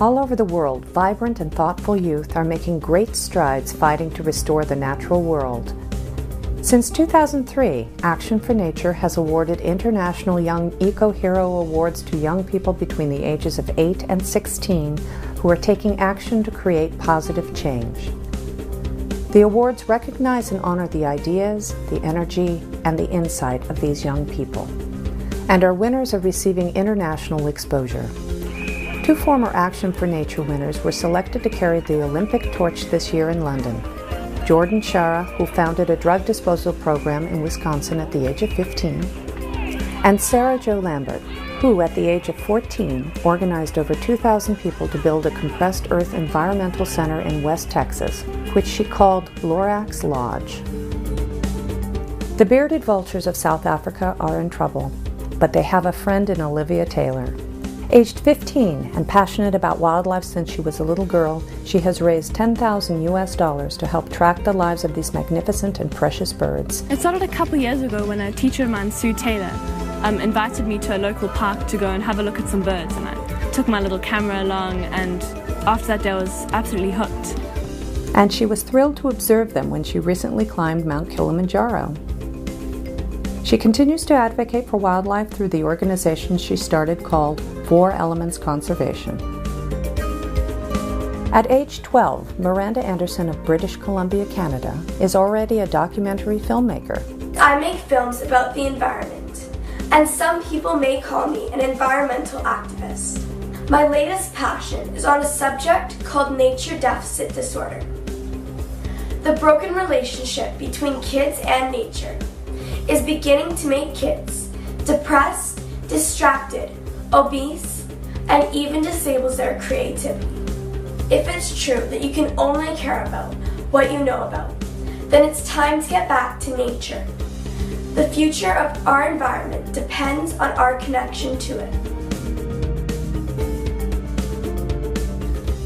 All over the world, vibrant and thoughtful youth are making great strides fighting to restore the natural world. Since 2003, Action for Nature has awarded International Young Eco-Hero Awards to young people between the ages of 8 and 16 who are taking action to create positive change. The awards recognize and honor the ideas, the energy, and the insight of these young people. And our winners are receiving international exposure. 2 former Action for Nature winners were selected to carry the Olympic torch this year in London. Jordan Shara, who founded a drug disposal program in Wisconsin at the age of 15, and Sarah Jo Lambert, who at the age of 14 organized over 2,000 people to build a compressed earth environmental center in West Texas, which she called Lorax Lodge. The bearded vultures of South Africa are in trouble, but they have a friend in Olivia Taylor. Aged 15 and passionate about wildlife since she was a little girl, she has raised $10,000 to help track the lives of these magnificent and precious birds. It started a couple years ago when a teacher of mine, Sue Taylor, invited me to a local park to go and have a look at some birds, and I took my little camera along, and after that day I was absolutely hooked. And she was thrilled to observe them when she recently climbed Mount Kilimanjaro. She continues to advocate for wildlife through the organization she started called 4 Elements Conservation. At age 12, Miranda Andersen of British Columbia, Canada, is already a documentary filmmaker. I make films about the environment, and some people may call me an environmental activist. My latest passion is on a subject called nature deficit disorder. The broken relationship between kids and nature is beginning to make kids depressed, distracted, obese, and even disables their creativity. If it's true that you can only care about what you know about, then it's time to get back to nature. The future of our environment depends on our connection to it.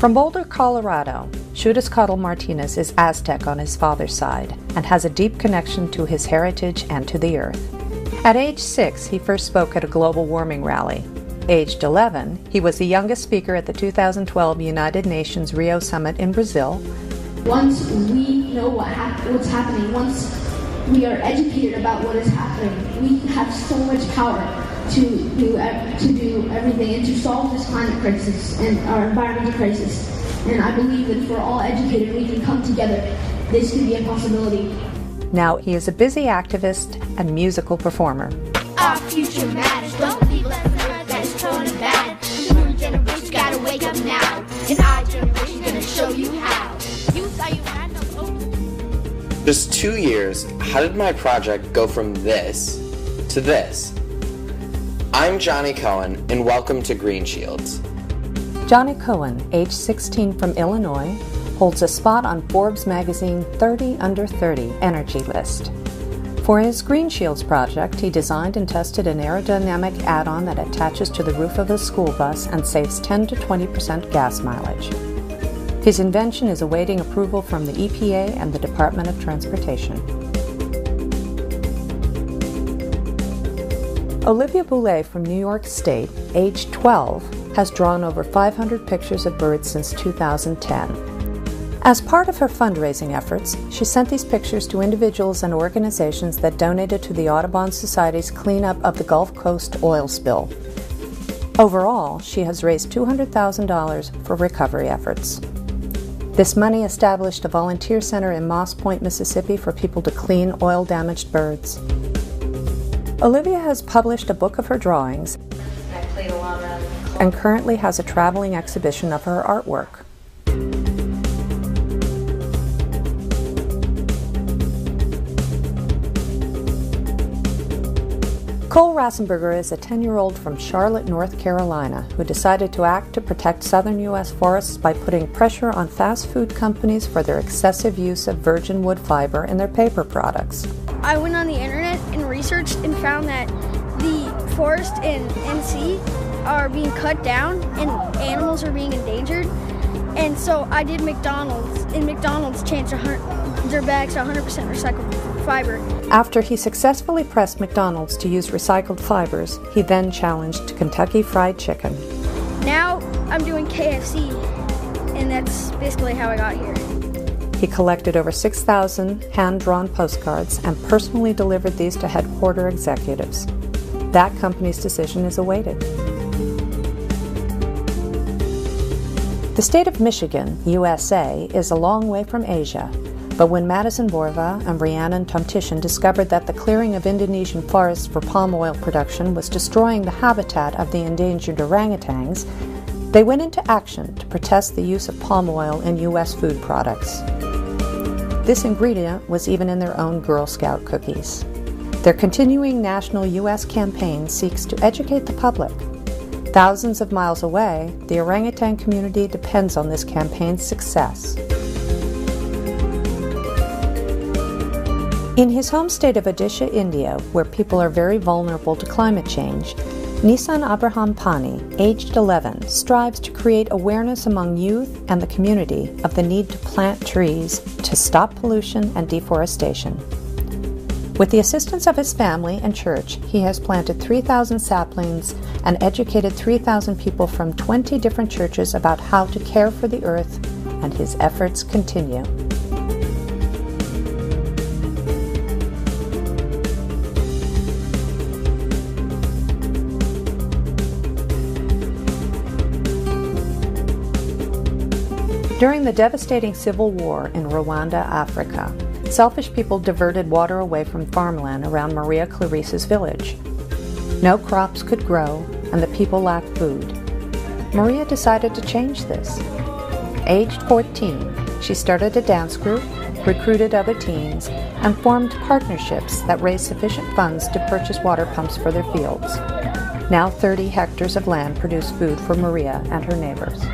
From Boulder, Colorado, Xiuhtezcal Martinez is Aztec on his father's side and has a deep connection to his heritage and to the earth. At age 6, he first spoke at a global warming rally. Aged 11, he was the youngest speaker at the 2012 United Nations Rio Summit in Brazil. Once we know what's happening, once we are educated about what is happening, we have so much power to do everything and to solve this climate crisis and our environmental crisis. And I believe that if we're all educated, we can come together. This could be a possibility. Now he is a busy activist and musical performer. Our future matters. Don't leave us on earth that is torn and bad. The new generation's gotta wake up now. And our generation's gonna show you how. Youth, are you random? Just 2 years, how did my project go from this to this? I'm Jonny Cohen, and welcome to Green Shields. Jonny Cohen, age 16 from Illinois, holds a spot on Forbes magazine 30 Under 30 Energy list. For his Green Shields project, he designed and tested an aerodynamic add-on that attaches to the roof of a school bus and saves 10 to 20% gas mileage. His invention is awaiting approval from the EPA and the Department of Transportation. Olivia Bouler from New York State, age 12, has drawn over 500 pictures of birds since 2010. As part of her fundraising efforts, she sent these pictures to individuals and organizations that donated to the Audubon Society's cleanup of the Gulf Coast oil spill. Overall, she has raised $200,000 for recovery efforts. This money established a volunteer center in Moss Point, Mississippi for people to clean oil-damaged birds. Olivia has published a book of her drawings and currently has a traveling exhibition of her artwork. Cole Rasenberger is a 10-year-old from Charlotte, North Carolina, who decided to act to protect southern U.S. forests by putting pressure on fast food companies for their excessive use of virgin wood fiber in their paper products. I went on the internet and researched and found that the forest in NC are being cut down and animals are being endangered. And so I did McDonald's, and McDonald's changed their bags to 100% recycled fiber. After he successfully pressed McDonald's to use recycled fibers, he then challenged Kentucky Fried Chicken. Now I'm doing KFC, and that's basically how I got here. He collected over 6,000 hand-drawn postcards and personally delivered these to headquarter executives. That company's decision is awaited. The state of Michigan, USA, is a long way from Asia, but when Madison, Vorva, and Rhiannon, Tomtishen discovered that the clearing of Indonesian forests for palm oil production was destroying the habitat of the endangered orangutans, they went into action to protest the use of palm oil in U.S. food products. This ingredient was even in their own Girl Scout cookies. Their continuing national U.S. campaign seeks to educate the public. Thousands of miles away, the orangutan community depends on this campaign's success. In his home state of Odisha, India, where people are very vulnerable to climate change, Nissan Pani, aged 11, strives to create awareness among youth and the community of the need to plant trees to stop pollution and deforestation. With the assistance of his family and church, he has planted 3,000 saplings and educated 3,000 people from 20 different churches about how to care for the earth, and his efforts continue. During the devastating civil war in Rwanda, Africa, selfish people diverted water away from farmland around Maria Clarissa's village. No crops could grow, and the people lacked food. Maria decided to change this. Aged 14, she started a dance group, recruited other teens, and formed partnerships that raised sufficient funds to purchase water pumps for their fields. Now 30 hectares of land produce food for Maria and her neighbors.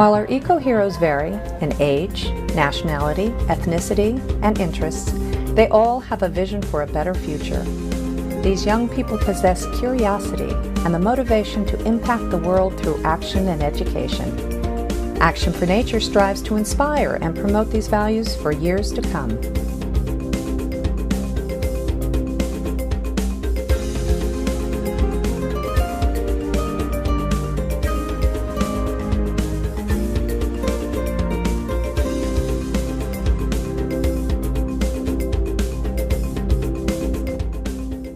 While our eco-heroes vary in age, nationality, ethnicity, and interests, they all have a vision for a better future. These young people possess curiosity and the motivation to impact the world through action and education. Action for Nature strives to inspire and promote these values for years to come.